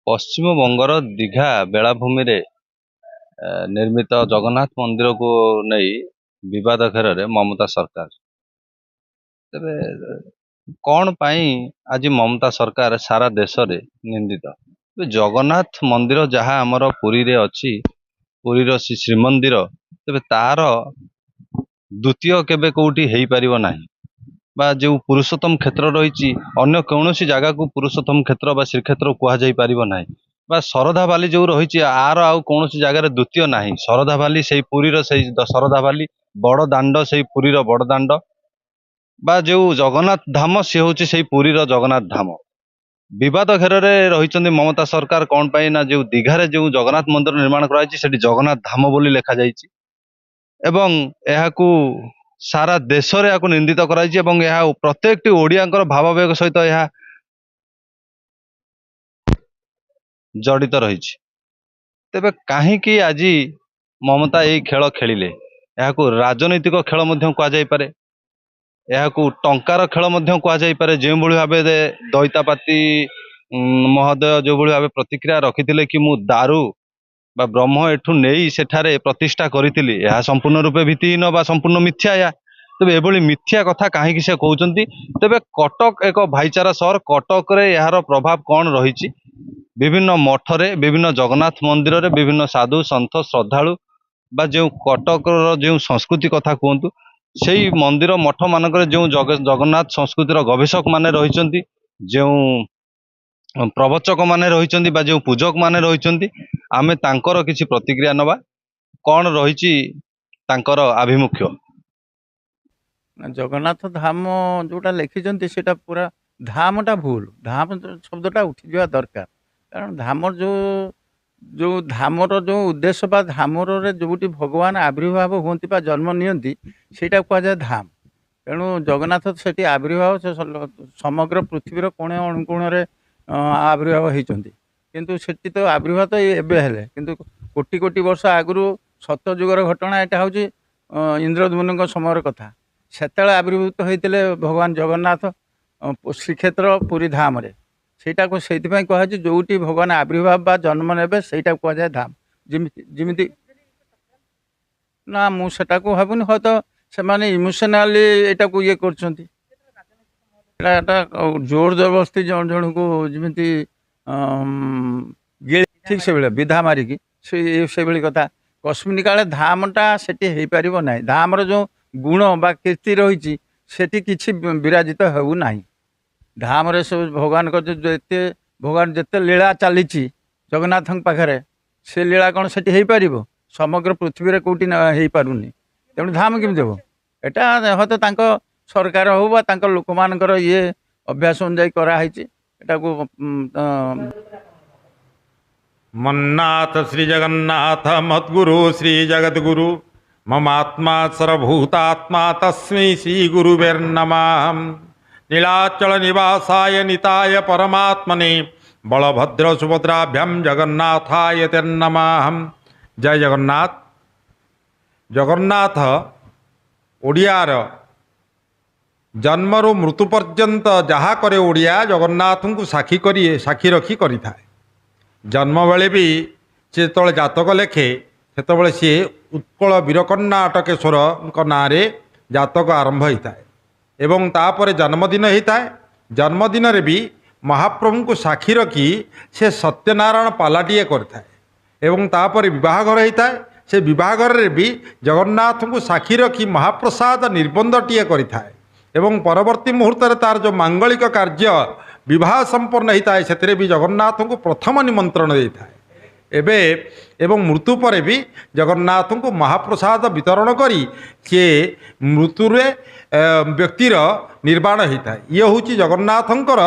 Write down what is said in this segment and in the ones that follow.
ପଶ୍ଚିମବଙ୍ଗର ଦୀଘା ବେଳାଭୂମିରେ ନିର୍ମିତ ଜଗନ୍ନାଥ ମନ୍ଦିରକୁ ନେଇ ବିବାଦ ଘେରରେ ମମତା ସରକାର। ତେବେ କଣ ପାଇଁ ଆଜି ମମତା ସରକାର ସାରା ଦେଶରେ ନିନ୍ଦିତ? ଜଗନ୍ନାଥ ମନ୍ଦିର ଯାହା ଆମର ପୁରୀରେ ଅଛି, ପୁରୀର ଶ୍ରୀମନ୍ଦିର, ତେବେ ତାର ଦ୍ୱିତୀୟ କେବେ କୋଉଠି ହେଇପାରିବ ନାହିଁ। ବା ଯେଉଁ ପୁରୁଷୋତ୍ତମ କ୍ଷେତ୍ର ରହିଛି, ଅନ୍ୟ କୌଣସି ଜାଗାକୁ ପୁରୁଷୋତ୍ତମ କ୍ଷେତ୍ର ବା ଶ୍ରୀକ୍ଷେତ୍ର କୁହାଯାଇ ପାରିବ ନାହିଁ। ବା ଶରଧା ବାଲି ଯୋଉ ରହିଛି, ଆର ଆଉ କୌଣସି ଜାଗାରେ ଦ୍ୱିତୀୟ ନାହିଁ। ଶରଧା ବାଲି ସେଇ ପୁରୀର ସେଇ ଶରଧା ବାଲି, ବଡ ଦାଣ୍ଡ ସେଇ ପୁରୀର ବଡ ଦାଣ୍ଡ, ବା ଯେଉଁ ଜଗନ୍ନାଥ ଧାମ ସିଏ ହଉଛି ସେଇ ପୁରୀର ଜଗନ୍ନାଥ ଧାମ। ବିବାଦ ଘେରରେ ରହିଛନ୍ତି ମମତା ସରକାର କଣ ପାଇଁ ନା, ଯେଉଁ ଦୀଘାରେ ଯେଉଁ ଜଗନ୍ନାଥ ମନ୍ଦିର ନିର୍ମାଣ କରାଯାଇଛି ସେଠି ଜଗନ୍ନାଥ ଧାମ ବୋଲି ଲେଖାଯାଇଛି ଏବଂ ଏହାକୁ ସାରା ଦେଶରେ ଏହାକୁ ନିନ୍ଦିତ କରାଯାଇଛି ଏବଂ ଏହା ପ୍ରତ୍ୟେକଟି ଓଡ଼ିଆଙ୍କର ଭାବାବେଗ ସହିତ ଏହା ଜଡ଼ିତ ରହିଛି। ତେବେ କାହିଁକି ଆଜି ମମତା ଏହି ଖେଳ ଖେଳିଲେ? ଏହାକୁ ରାଜନୈତିକ ଖେଳ ମଧ୍ୟ କୁହାଯାଇପାରେ, ଏହାକୁ ଟଙ୍କାର ଖେଳ ମଧ୍ୟ କୁହାଯାଇପାରେ। ଯେଉଁଭଳି ଭାବେ ଦଇତାପାତି ମହୋଦୟ ଯେଉଁଭଳି ଭାବେ ପ୍ରତିକ୍ରିୟା ରଖିଥିଲେ କି ମୁଁ ଦାରୁ ବା ବ୍ରହ୍ମ ଏଠୁ ନେଇ ସେଠାରେ ପ୍ରତିଷ୍ଠା କରିଥିଲି, ଏହା ସମ୍ପୂର୍ଣ୍ଣ ରୂପେ ଭିତ୍ତିହୀନ ବା ସମ୍ପୂର୍ଣ୍ଣ ମିଥ୍ୟା। ଏହା ତେବେ ଏଭଳି ମିଥ୍ୟା କଥା କାହିଁକି ସେ କହୁଛନ୍ତି? ତେବେ କଟକ ଏକ ଭାଇଚାରା ସହର, କଟକରେ ଏହାର ପ୍ରଭାବ କଣ ରହିଛି? ବିଭିନ୍ନ ମଠରେ, ବିଭିନ୍ନ ଜଗନ୍ନାଥ ମନ୍ଦିରରେ ବିଭିନ୍ନ ସାଧୁ ସନ୍ଥ ଶ୍ରଦ୍ଧାଳୁ ବା ଯେଉଁ କଟକର ଯେଉଁ ସଂସ୍କୃତି କଥା କୁହନ୍ତୁ, ସେଇ ମନ୍ଦିର ମଠ ମାନଙ୍କରେ ଯେଉଁ ଜଗନ୍ନାଥ ସଂସ୍କୃତିର ଗବେଷକ ମାନେ ରହିଛନ୍ତି, ଯେଉଁ ପ୍ରବଚକ ମାନେ ରହିଛନ୍ତି ବା ଯେଉଁ ପୂଜକ ମାନେ ରହିଛନ୍ତି, ଆମେ ତାଙ୍କର କିଛି ପ୍ରତିକ୍ରିୟା ନେବା। କଣ ରହିଛି ତାଙ୍କର ଆଭିମୁଖ୍ୟ? ଜଗନ୍ନାଥ ଧାମ ଯୋଉଟା ଲେଖିଛନ୍ତି ସେଟା ପୁରା ଧାମଟା ଭୁଲ। ଧାମ ଶବ୍ଦଟା ଉଠିଯିବା ଦରକାର, କାରଣ ଧାମର ଯୋଉ ଧାମର ଯୋଉ ଉଦ୍ଦେଶ୍ୟ ବା ଧାମରେ ଯୋଉଠି ଭଗବାନ ଆବିର୍ଭାବ ହୁଅନ୍ତି ବା ଜନ୍ମ ନିଅନ୍ତି ସେଇଟା କୁହାଯାଏ ଧାମ। ତେଣୁ ଜଗନ୍ନାଥ ସେଠି ଆବିର୍ଭାବ ସମଗ୍ର ପୃଥିବୀର କୋଣେ ଅନୁକୋଣରେ ଆବିର୍ଭାବ ହେଇଛନ୍ତି, କିନ୍ତୁ ସେଠି ତ ଆବିର୍ଭାବ ତ ଏବେ ହେଲେ, କିନ୍ତୁ କୋଟି କୋଟି ବର୍ଷ ଆଗରୁ ସତ୍ୟ ଯୁଗର ଘଟଣା। ଏଇଟା ହେଉଛି ଇନ୍ଦ୍ରଦ୍ୟୁମ୍ନଙ୍କ ସମୟର କଥା। ସେତେବେଳେ ଆବିର୍ଭୂତ ହୋଇଥିଲେ ଭଗବାନ ଜଗନ୍ନାଥ ଶ୍ରୀକ୍ଷେତ୍ର ପୁରୀ ଧାମରେ। ସେଇଟାକୁ ସେଇଥିପାଇଁ କୁହାଯାଇଛି ଯୋଉଠି ଭଗବାନ ଆବିର୍ଭାବ ବା ଜନ୍ମ ନେବେ ସେଇଟାକୁ କୁହାଯାଏ ଧାମ। ଯେମିତି ନା, ମୁଁ ସେଟାକୁ ଭାବୁନି, ହয়তো ସେମାନେ ଇମୋସନାଲି ଏଇଟାକୁ ଇଏ କରୁଛନ୍ତି। ଏଟା ଜୋର ଜବରଦସ୍ତି ଜଣକୁ ଯେମିତି ଠିକ ସେଭଳିଆ ବିଧା ମାରିକି ସେଇଭଳି କଥା। କସ୍ମିନ କାଳେ ଧାମଟା ସେଠି ହେଇପାରିବ ନାହିଁ। ଧାମର ଯେଉଁ ଗୁଣ ବା କୀର୍ତ୍ତି ରହିଛି ସେଠି କିଛି ବିରାଜିତ ହେଉନାହିଁ। ଧାମରେ ସବୁ ଭଗବାନଙ୍କ ଭଗବାନ ଯେତେ ଲୀଳା ଚାଲିଛି ଜଗନ୍ନାଥଙ୍କ ପାଖରେ, ସେ ଲୀଳା କ'ଣ ସେଠି ହେଇପାରିବ? ସମଗ୍ର ପୃଥିବୀରେ କେଉଁଠି ହେଇପାରୁନି। ତେଣୁ ଧାମ କେମିତି ହେବ? ଏଟା ହয়তো ତାଙ୍କ ସରକାର ହଉ ବା ତାଙ୍କ ଲୋକମାନଙ୍କର ଇଏ ଅଭ୍ୟାସ ଅନୁଯାୟୀ କରାହେଇଛି। ଏଟାକୁ मन्नाथ श्री जगन्नाथ मद्गुरु श्री जगद्गुरु ममात्मा सर्वभूतात्मा तस्मै श्री गुरुवेर्नमः। नीलाचल निवासाय निताय परमात्मने बलभद्र सुभद्राभ्याम जगन्नाथाय ते नमः। जय जगन्नाथ। जगन्नाथ ओडियार जन्मरू मृत्यु पर्यंत जहाँ करे ओडिया जगन्नाथ को साक्षी रखी करि थाए। जन्म बेले भी से जो जातक लेखे से सी उत्कल वीरकन्या अटकेश्वर ना जातक आरंभ होता है एवं तापर जन्मदिन होता है। जन्मदिन रे भी महाप्रभु को साक्षी रखी से सत्यनारायण पालाटीए करता है एवं तापर विवाहघर होता है। से विवाहघर रे भी जगन्नाथ को साक्षी रखी महाप्रसाद निर्बंधटीए करता है एवं परवर्ती मुहूर्त तार जो मांगलिक कार्य विवाह संपन्न होता है से भी जगन्नाथ को प्रथम निमंत्रण देता है। एबे एवं मृत्यु पर भी जगन्नाथ को महाप्रसाद वितरण करी सी मृत्युरे व्यक्तिर निर्वाण होता है। ये हूँ जगन्नाथंकर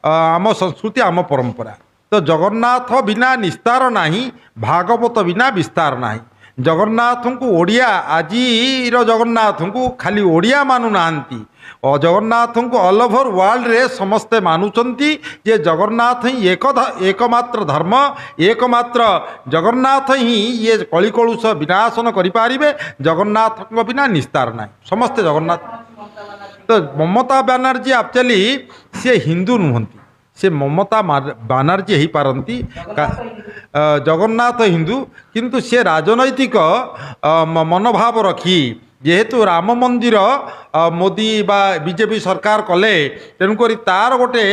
आम संस्कृति आम परंपरा। तो जगन्नाथ बिना निस्तार नहीं, भागवत बिना विस्तार नहीं। जगन्नाथ को ओडिया आजीर जगन्नाथ को खाली ओडिया मानु नांती और जगन्नाथ को ऑल ओवर वर्ल्ड रे समस्ते मानुचंती जे जगन्नाथ ही एकमात्र धर्म, एकमात्र जगन्नाथ ही ये कली कलुष विनाशन करिपारिबे। जगन्नाथ को बिना निस्तार नहीं, समस्ते जगन्नाथ। तो ममता बनर्जी एक्चुअली सी हिंदू नुहंती, ସେ ମମତା ବାନାର୍ଜୀ ହେଇପାରନ୍ତି ଜଗନ୍ନାଥ ହିନ୍ଦୁ, କିନ୍ତୁ ସେ ରାଜନୈତିକ ମନୋଭାବ ରଖି ଯେହେତୁ ରାମ ମନ୍ଦିର ମୋଦି ବା ବିଜେପି ସରକାର କଲେ, ତେଣୁକରି ତାର ଗୋଟେ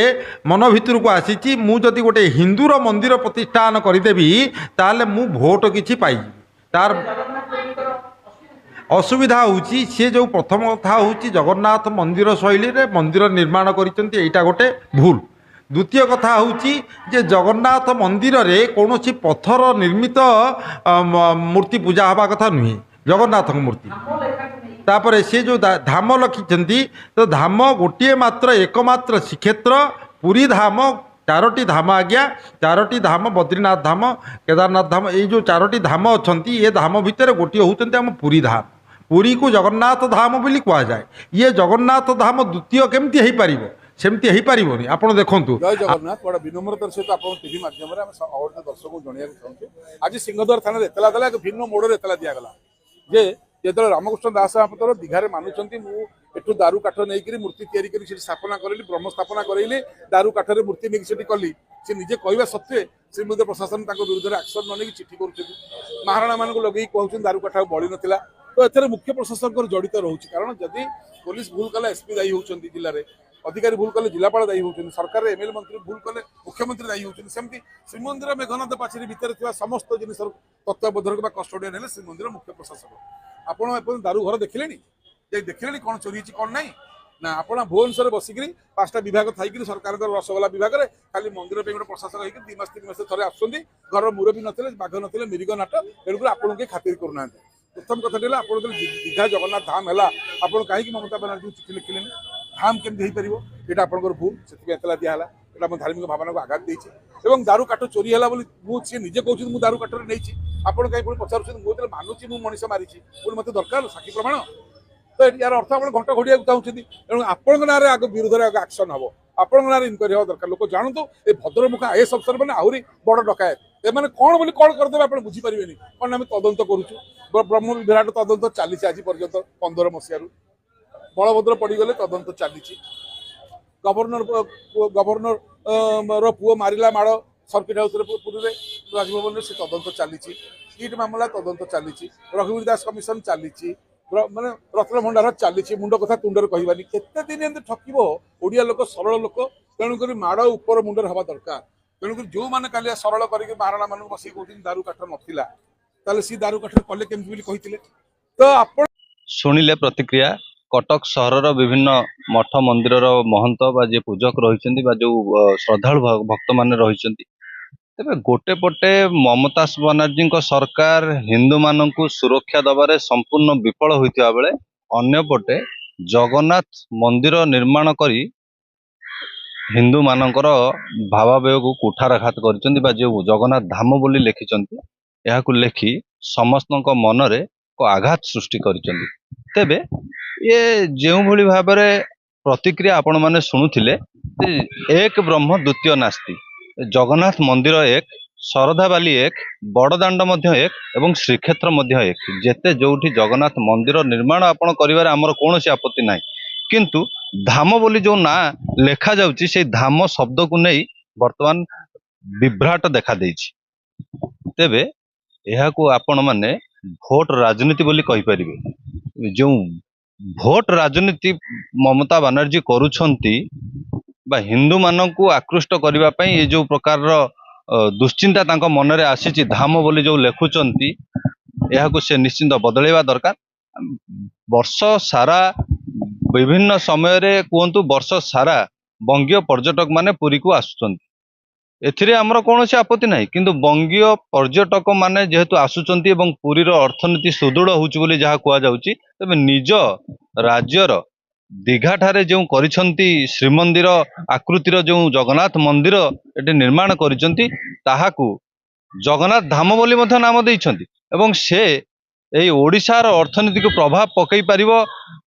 ମନ ଭିତରକୁ ଆସିଛି ମୁଁ ଯଦି ଗୋଟେ ହିନ୍ଦୁର ମନ୍ଦିର ପ୍ରତିଷ୍ଠାନ କରିଦେବି ତାହେଲେ ମୁଁ ଭୋଟ କିଛି ପାଇବି। ତାର ଅସୁବିଧା ହେଉଛି ସିଏ ଯେଉଁ ପ୍ରଥମ କଥା ହେଉଛି ଜଗନ୍ନାଥ ମନ୍ଦିର ଶୈଳୀରେ ମନ୍ଦିର ନିର୍ମାଣ କରିଛନ୍ତି, ଏଇଟା ଗୋଟେ ଭୁଲ। ଦ୍ୱିତୀୟ କଥା ହେଉଛି ଯେ ଜଗନ୍ନାଥ ମନ୍ଦିରରେ କୌଣସି ପଥର ନିର୍ମିତ ମୂର୍ତ୍ତି ପୂଜା ହେବା କଥା ନୁହେଁ, ଜଗନ୍ନାଥଙ୍କ ମୂର୍ତ୍ତି। ତାପରେ ସେ ଯେଉଁ ଧାମ ଲେଖିଛନ୍ତି, ତ ଧାମ ଗୋଟିଏ ମାତ୍ର ଏକମାତ୍ର ଶ୍ରୀକ୍ଷେତ୍ର ପୁରୀ ଧାମ, ଚାରୋଟି ଧାମ ଆଜ୍ଞା, ଚାରୋଟି ଧାମ ବଦ୍ରୀନାଥ ଧାମ, କେଦାରନାଥ ଧାମ, ଏଇ ଯେଉଁ ଚାରୋଟି ଧାମ ଅଛନ୍ତି ଏ ଧାମ ଭିତରେ ଗୋଟିଏ ହେଉଛନ୍ତି ଆମ ପୁରୀ ଧାମ। ପୁରୀକୁ ଜଗନ୍ନାଥ ଧାମ ବୋଲି କୁହାଯାଏ। ଇଏ ଜଗନ୍ନାଥ ଧାମ ଦ୍ୱିତୀୟ କେମିତି ହେଇପାରିବ? ସେମିତି ହେଇପାରିବନି। ଆପଣ ଦେଖନ୍ତୁ, ଜୟ ଜଗନ୍ନାଥ। ବଡ଼ ବିନମ୍ରତାର ସହିତ ଆପଣ ଟିଭି ମାଧ୍ୟମରେ ଆମେ ଅବଗତ ଦର୍ଶକଙ୍କୁ ଜଣାଇବାକୁ ଚାହୁଁଛୁ, ଆଜି ସିଂହଦ୍ୱାର ଥାନାରେ ଏତଲା ଦେଲା, ଏକ ଭିନ୍ନ ମୋଡ଼ରେ ଏତଲା ଦିଆଗଲା ଯେ ଯେତେବେଳେ ରାମକୃଷ୍ଣ ଦାସ ମହାପାତ୍ର ଦୀଘାରେ ମାନୁଛନ୍ତି ମୁଁ ଏଠୁ ଦାରୁ କାଠ ନେଇକରି ମୂର୍ତ୍ତି ତିଆରି କରି ସେଠି ସ୍ଥାପନା କରିଲି, ବ୍ରହ୍ମ ସ୍ଥାପନା କରାଇଲି, ଦାରୁ କାଠରେ ମୂର୍ତ୍ତି ନେଇକି ସେଠି କଲି, ସେ ନିଜେ କହିବା ସତ୍ତ୍ୱେ ଶ୍ରୀମନ୍ଦିର ପ୍ରଶାସନ ତାଙ୍କ ବିରୁଦ୍ଧରେ ଆକ୍ସନ୍ ନ ନେଇକି ଚିଠି କରୁଛନ୍ତି, ମହାରଣାମାନଙ୍କୁ ଲଗେଇକି କହୁଛନ୍ତି ଦାରୁ କାଠ ଆଉ ବଳି ନଥିଲା। ତ ଏଥିରେ ମୁଖ୍ୟ ପ୍ରଶାସକଙ୍କର ଜଡ଼ିତ ରହୁଛି, କାରଣ ଯଦି ପୋଲିସ ଭୁଲ କଲେ ଏସ୍ପି ଦାୟୀ ହେଉଛନ୍ତି, ଜିଲ୍ଲାରେ ଅଧିକାରୀ ଭୁଲ କଲେ ଜିଲ୍ଲାପାଳ ଦାୟୀ ହେଉଛନ୍ତି, ସରକାରରେ ଏମ୍ଏଲ୍ଏ ମନ୍ତ୍ରୀ ଭୁଲ କଲେ ମୁଖ୍ୟମନ୍ତ୍ରୀ ଦାୟୀ ହେଉଛନ୍ତି। ସେମିତି ଶ୍ରୀମନ୍ଦିର ମେଘନାଦ ପାଚେରୀ ଭିତରେ ଥିବା ସମସ୍ତ ଜିନିଷର ତତ୍ତ୍ୱାବଧାରକ ବା କଷ୍ଟୋଡ଼ିଆନ୍ ହେଲେ ଶ୍ରୀମନ୍ଦିର ମୁଖ୍ୟ ପ୍ରଶାସକ। ଆପଣ ଏପର୍ଯ୍ୟନ୍ତ ଦାରୁ ଘର ଦେଖିଲେଣି? ଯାଇ ଦେଖିଲେଣି କ'ଣ ଚୋରି ହେଇଛି କ'ଣ ନାହିଁ? ନା ଆପଣ ଭୁବନେଶ୍ୱରରେ ବସିକିରି 5ଟା ବିଭାଗ ଥାଇକିରି ସରକାରଙ୍କର ରସଗୋଲା ବିଭାଗରେ ଖାଲି ମନ୍ଦିର ପାଇଁ ଗୋଟେ ପ୍ରଶାସକ ହେଇକି 2 ମାସ 3 ମାସ ଥରେ ଆସୁଛନ୍ତି, ଘରର ମୁରବୀ ନଥିଲେ, ବାଘ ନଥିଲେ, ମିରିଗ ନାଟ, ତେଣୁକରି ଆପଣଙ୍କୁ କେହି ଖାତିର କରୁନାହାନ୍ତି। ପ୍ରଥମ କଥାଟି ହେଲା ଆପଣ ଯେତେବେଳେ ଦୀଘା ଜଗନ୍ନାଥ ଧାମ ହେଲା ଆପଣ କାହିଁକି ମମତା ବାନାର୍ଜୀଙ୍କୁ ଚିଠି ଲେଖିଲେନି? ଧାମ କେମିତି ହେଇପାରିବ? ଏଇଟା ଆପଣଙ୍କର ଭୁଲ, ସେଥିପାଇଁ ଏତଲା ଦିଆହେଲା। ଏଇଟା ଆମ ଧାର୍ମିକ ଭାବନାକୁ ଆଘାତ ଦେଇଛି। ଏବଂ ଦାରୁ କାଠ ଚୋରି ହେଲା ବୋଲି ସିଏ ନିଜେ କହୁଛନ୍ତି ମୁଁ ଦାରୁ କାଠରେ ନେଇଛି, ଆପଣ କାହିଁ ପୁଣି ପଚାରୁଛନ୍ତି? ମୁଁ ଯେତେବେଳେ ମାନୁଛି ମୁଁ ମଣିଷ ମାରିଛି, ପୁଣି ମୋତେ ଦରକାର ସାକ୍ଷୀ ପ୍ରମାଣ? ତ ୟାର ଅର୍ଥ ଆପଣ ଘଣ୍ଟ ଘୋଡ଼ିବାକୁ ଚାହୁଁଛନ୍ତି। ତେଣୁ ଆପଣଙ୍କ ନାଁରେ ଆଗ ବିରୁଦ୍ଧରେ ଆଗ ଆକ୍ସନ୍ ହେବ, ଆପଣଙ୍କ ନାଁରେ ଇନକ୍ୱାରି ହେବା ଦରକାର। ଲୋକ ଜାଣନ୍ତୁ ଏ ଭଦ୍ରମୁଖ ଆଇଏଏସ୍ ଅଫିସର ମାନେ ଆହୁରି ବଡ଼ ଡକାୟତ, ଏମାନେ କ'ଣ ବୋଲି କ'ଣ କରିଦେବେ ଆପଣ ବୁଝିପାରିବେନି। କ'ଣ ଆମେ ତଦନ୍ତ କରୁଛୁ, ବ୍ରହ୍ମ ବିଭ୍ରାଟ ତଦନ୍ତ ଚାଲିଛି ଆଜି ପର୍ଯ୍ୟନ୍ତ 15 ମସିହାରୁ। ବଳଭଦ୍ର ପଡ଼ିଗଲେ ତଦନ୍ତ ଚାଲିଛି। ଗଭର୍ଣ୍ଣର ପୁଅ ମାରିଲା ମାଡ଼ ସର୍କିଟ୍ ହାଉସ୍ରେ ପୁରୀରେ ରାଜଭବନରେ, ସେ ତଦନ୍ତ ଚାଲିଛି। କିଟ୍ ମାମଲା ତଦନ୍ତ ଚାଲିଛି। ରଘୁବୀର ଦାସ କମିଶନ ଚାଲିଛି, ମାନେ ରତ୍ନ ଭଣ୍ଡାର ଚାଲିଛି। ମୁଣ୍ଡ କଥା ତୁଣ୍ଡରେ କହିବାନି। କେତେ ଦିନ ଏମିତି ଠକିବ ଓଡ଼ିଆ ଲୋକ, ସରଳ ଲୋକ? ତେଣୁକରି ମାଡ଼ ଉପର ମୁଣ୍ଡରେ ହେବା ଦରକାର। ତେଣୁକରି ଯେଉଁମାନେ କାଲି ସରଳ କରିକି ମହାରଣା ମାନଙ୍କୁ ବସିକି କହୁଛନ୍ତି ଦାରୁ କାଠ ନଥିଲା, ତାହେଲେ ସେ ଦାରୁ କାଠରେ କଲେ କେମିତି ବୋଲି କହିଥିଲେ? ତ ଆପଣ ଶୁଣିଲେ ପ୍ରତିକ୍ରିୟା। କଟକ ସହରର ବିଭିନ୍ନ ମଠ ମନ୍ଦିରର ମହନ୍ତ ବା ଯିଏ ପୂଜକ ରହିଛନ୍ତି ବା ଯେଉଁ ଶ୍ରଦ୍ଧାଳୁ ଭକ୍ତମାନେ ରହିଛନ୍ତି, ତେବେ ଗୋଟେ ପଟେ ମମତା ବାନାର୍ଜୀଙ୍କ ସରକାର ହିନ୍ଦୁମାନଙ୍କୁ ସୁରକ୍ଷା ଦେବାରେ ସମ୍ପୂର୍ଣ୍ଣ ବିଫଳ ହୋଇଥିବା ବେଳେ ଅନ୍ୟପଟେ ଜଗନ୍ନାଥ ମନ୍ଦିର ନିର୍ମାଣ କରି ହିନ୍ଦୁମାନଙ୍କର ଭାବାବେଗକୁ କୁଠାରଘାତ କରିଛନ୍ତି ବା ଯେଉଁ ଜଗନ୍ନାଥ ଧାମ ବୋଲି ଲେଖିଛନ୍ତି, ଏହାକୁ ଲେଖି ସମସ୍ତଙ୍କ ମନରେ ଏକ ଆଘାତ ସୃଷ୍ଟି କରିଛନ୍ତି। ତେବେ ଏ ଯେଉଁଭଳି ଭାବରେ ପ୍ରତିକ୍ରିୟା ଆପଣମାନେ ଶୁଣୁଥିଲେ, ଏକ ବ୍ରହ୍ମ ଦ୍ୱିତୀୟ ନାସ୍ତି, ଜଗନ୍ନାଥ ମନ୍ଦିର ଏକ, ଶରଧାବାଲି ଏକ, ବଡ଼ଦାଣ୍ଡ ମଧ୍ୟ ଏକ ଏବଂ ଶ୍ରୀକ୍ଷେତ୍ର ମଧ୍ୟ ଏକ। ଯେତେ ଯୋଉଠି ଜଗନ୍ନାଥ ମନ୍ଦିର ନିର୍ମାଣ ଆପଣ କରିବାରେ ଆମର କୌଣସି ଆପତ୍ତି ନାହିଁ, କିନ୍ତୁ ଧାମ ବୋଲି ଯେଉଁ ନାଁ ଲେଖାଯାଉଛି ସେଇ ଧାମ ଶବ୍ଦକୁ ନେଇ ବର୍ତ୍ତମାନ ବିଭ୍ରାଟ ଦେଖାଦେଇଛି। ତେବେ ଏହାକୁ ଆପଣମାନେ ଭୋଟ ରାଜନୀତି ବୋଲି କହିପାରିବେ। ଯେଉଁ ଭୋଟ ରାଜନୀତି ମମତା ବାନାର୍ଜୀ କରୁଛନ୍ତି ବା ହିନ୍ଦୁମାନଙ୍କୁ ଆକୃଷ୍ଟ କରିବା ପାଇଁ ଏ ଯେଉଁ ପ୍ରକାରର ଦୁଶ୍ଚିନ୍ତା ତାଙ୍କ ମନରେ ଆସିଛି, ଧାମ ବୋଲି ଯେଉଁ ଲେଖୁଛନ୍ତି, ଏହାକୁ ସେ ନିଶ୍ଚିନ୍ତ ବଦଳାଇବା ଦରକାର। ବର୍ଷ ସାରା ବିଭିନ୍ନ ସମୟରେ କୁହନ୍ତୁ, ବର୍ଷ ସାରା ବଙ୍ଗୀୟ ପର୍ଯ୍ୟଟକ ମାନେ ପୁରୀକୁ ଆସୁଛନ୍ତି, ଏଥିରେ ଆମର କୌଣସି ଆପତ୍ତି ନାହିଁ। କିନ୍ତୁ ବଙ୍ଗୀୟ ପର୍ଯ୍ୟଟକ ମାନେ ଯେହେତୁ ଆସୁଛନ୍ତି ଏବଂ ପୁରୀର ଅର୍ଥନୀତି ସୁଦୃଢ଼ ହେଉଛି ବୋଲି ଯାହା କୁହାଯାଉଛି, ତେବେ ନିଜ ରାଜ୍ୟର ଦୀଘାଠାରେ ଯେଉଁ କରିଛନ୍ତି ଶ୍ରୀମନ୍ଦିର ଆକୃତିର ଯେଉଁ ଜଗନ୍ନାଥ ମନ୍ଦିର ଏଠି ନିର୍ମାଣ କରିଛନ୍ତି, ତାହାକୁ ଜଗନ୍ନାଥ ଧାମ ବୋଲି ମଧ୍ୟ ନାମ ଦେଇଛନ୍ତି ଏବଂ ସେ ଏହି ଓଡ଼ିଶାର ଅର୍ଥନୀତିକୁ ପ୍ରଭାବ ପକାଇ ପାରିବ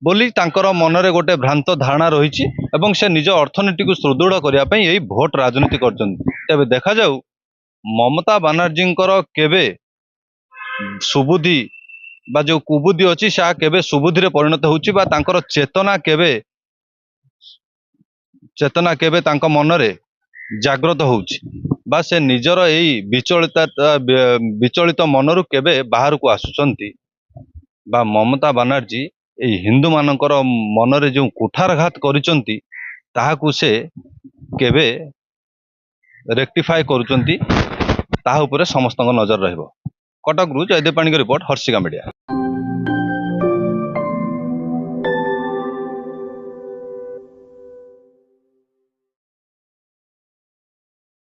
ବୋଲି ତାଙ୍କର ମନରେ ଗୋଟେ ଭ୍ରାନ୍ତ ଧାରଣା ରହିଛି ଏବଂ ସେ ନିଜ ଅର୍ଥନୀତିକୁ ସୁଦୃଢ଼ କରିବା ପାଇଁ ଏହି ଭୋଟ ରାଜନୀତି କରିଛନ୍ତି। ତେବେ ଦେଖାଯାଉ ମମତା ବାନାର୍ଜୀଙ୍କର କେବେ ସୁବୁଦ୍ଧି ବା ଯେଉଁ କୁବୁଦ୍ଧି ଅଛି ତାହା କେବେ ସୁବୁଦ୍ଧିରେ ପରିଣତ ହେଉଛି ବା ତାଙ୍କର ଚେତନା କେବେ ତାଙ୍କ ମନରେ ଜାଗ୍ରତ ହେଉଛି ବା ସେ ନିଜର ଏଇ ବିଚଳିତ ମନରୁ କେବେ ବାହାରକୁ ଆସୁଛନ୍ତି ବା ମମତା ବାନାର୍ଜୀ ଏଇ ହିନ୍ଦୁମାନଙ୍କର ମନରେ ଯେଉଁ କୁଠାରଘାତ କରିଛନ୍ତି ତାହାକୁ ସେ କେବେ ରେକ୍ଟିଫାଏ କରୁଛନ୍ତି ତାହା ଉପରେ ସମସ୍ତଙ୍କ ନଜର ରହିବ। କଟକରୁ ଜୟଦେବ ପାଣିଙ୍କ ରିପୋର୍ଟ, ହର୍ଷିକା ମିଡ଼ିଆ।